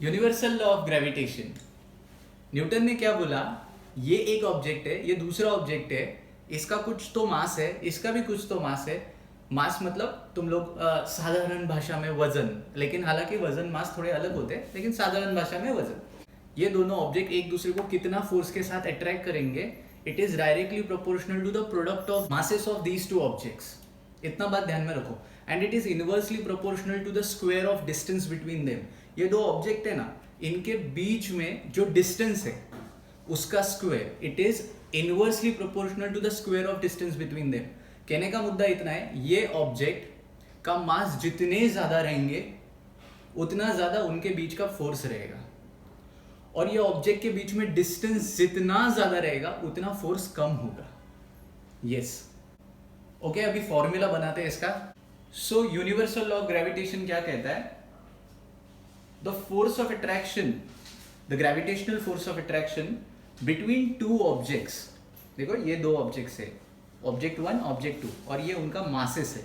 Universal law of gravitation. Newton ने क्या बोला, ये एक ऑब्जेक्ट है, ये दूसरा ऑब्जेक्ट है, इसका कुछ तो मास है, इसका भी कुछ तो मास है। मास मतलब तुम लोग साधारण भाषा में वजन, लेकिन हालांकि वजन मास थोड़े अलग होते हैं, लेकिन साधारण भाषा में वजन। ये दोनों ऑब्जेक्ट एक दूसरे को कितना फोर्स के साथ अट्रैक्ट करेंगे, it is directly proportional to the product of masses of these two objects. इतना बात ध्यान में रखो। And it is inversely proportional to the square of distance between them. ये दो ऑब्जेक्ट है ना, इनके बीच में जो डिस्टेंस है उसका square, it is inversely proportional to the square of distance between them. कहने का मुद्दा इतना है, ये ऑब्जेक्ट का मास जितने ज्यादा रहेंगे उतना ज्यादा उनके बीच का फोर्स रहेगा, और ये ऑब्जेक्ट के बीच में डिस्टेंस जितना ज्यादा रहेगा उतना फोर्स कम होगा। यस ओके, अभी फॉर्मूला बनाते हैं इसका। So universal law of gravitation क्या कहता है, the force of attraction, the gravitational force of attraction between two objects. देखो ये दो ऑब्जेक्ट्स है, ऑब्जेक्ट 1 ऑब्जेक्ट 2, और ये उनका मासेस है।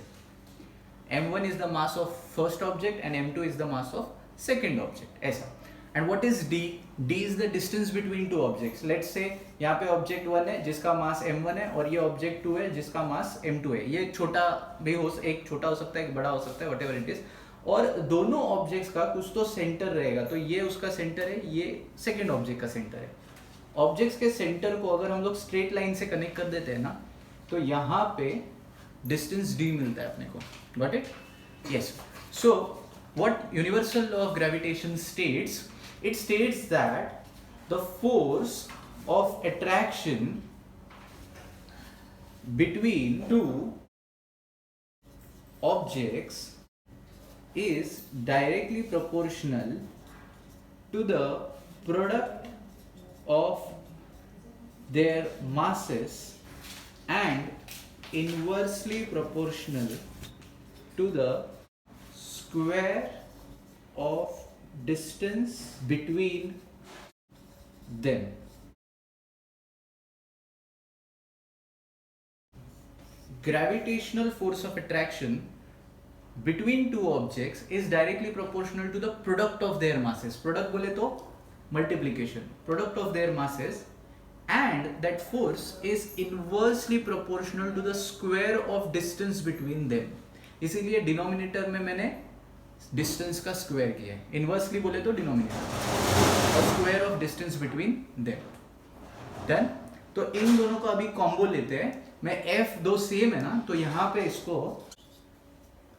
m1 is the mass of first object and m2 is the mass of second object, ऐसा। And what is d? d is the distance between two objects. Let's say यहाँ पे object 1 है जिसका मास m1 है, और ये object 2 है जिसका मास m2 है। ये छोटा भी एक छोटा हो सकता है, एक बड़ा हो सकता है, व्हाटएवर इट इज। और दोनों ऑब्जेक्ट्स का कुछ तो सेंटर रहेगा, तो ये उसका सेंटर है, ये सेकेंड ऑब्जेक्ट का सेंटर है। ऑब्जेक्ट्स के सेंटर को अगर हम लोग स्ट्रेट लाइन से कनेक्ट कर देते हैं ना, तो यहाँ पे डिस्टेंस d मिलता है अपने को। Got it? Yes. So what universal law of gravitation states, it states that the force of attraction between two objects is directly proportional to the product of their masses and inversely proportional to the square of distance between them. Gravitational force of attraction between two objects is directly proportional to the product of their masses. Product बोले तो multiplication, product of their masses, and that force is inversely proportional to the square of distance between them. इसीलिए denominator में मैंने distance का square किया है, inversely बोले तो डिनोमिनेटर, और square of distance between them. Done. तो इन दोनों का अभी कॉम्बो लेते हैं। मैं f दो सेम है ना, तो यहाँ पे इसको,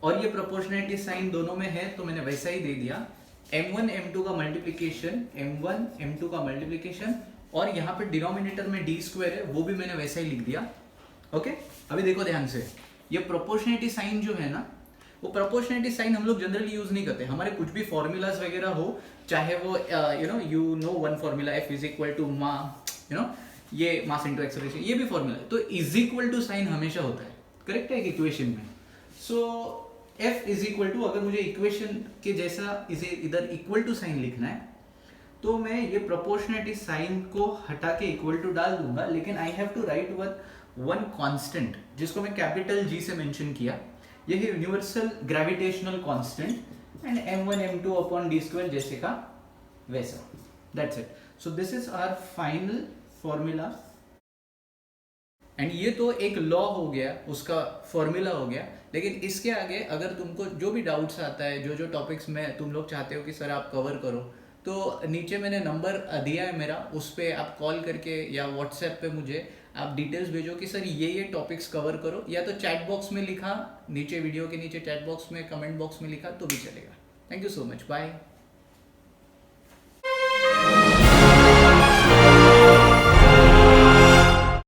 और ये प्रोपोर्शनलिटी साइन दोनों में है तो मैंने वैसा ही दे दिया। m1 m2 का मल्टीप्लीकेशन, m1 m2 का मल्टीप्लीकेशन, और यहाँ पे डिनोमिनेटर में d स्क्वायर है, वो भी मैंने वैसा ही लिख दिया। ओके, अभी देखो ध्यान से, ये प्रोपोर्शनलिटी साइन जो है ना, वो प्रोपोर्शनलिटी साइन हम लोग जनरली यूज नहीं करते। हमारे कुछ भी फॉर्मूलाज वगैरह हो, चाहे वो you know one formula f is equal to मा, ये मास इनटू एक्सेलरेशन, ये भी फॉर्मूला है, तो इज इक्वल टू साइन हमेशा होता है, करेक्ट है, एक इक्वेशन में। सो f इज इक्वल टू, अगर मुझे इक्वेशन के जैसा इसे इधर इक्वल टू साइन लिखना है, तो मैं ये प्रोपोर्शनलिटी साइन को हटा के इक्वल टू डाल दूंगा, लेकिन I have to write one constant जिसको मैं कैपिटल G से मेंशन किया। ये है universal gravitational constant, and m1 m2 upon d square जैसे का वैसा। That's it. So this is our final formula, and ये तो एक लॉ हो गया, उसका फॉर्मूला हो गया। लेकिन इसके आगे अगर तुमको जो भी डाउट्स आता है, जो जो टॉपिक्स में तुम लोग चाहते हो कि सर आप कवर करो, तो नीचे मैंने नंबर दिया है मेरा, उस पर आप कॉल करके या व्हाट्सएप पे मुझे आप डिटेल्स भेजो कि सर ये टॉपिक्स कवर करो, या तो चैट बॉक्स में लिखा, नीचे वीडियो के नीचे चैट बॉक्स में, कमेंट बॉक्स में लिखा तो भी चलेगा। Thank you so much, bye.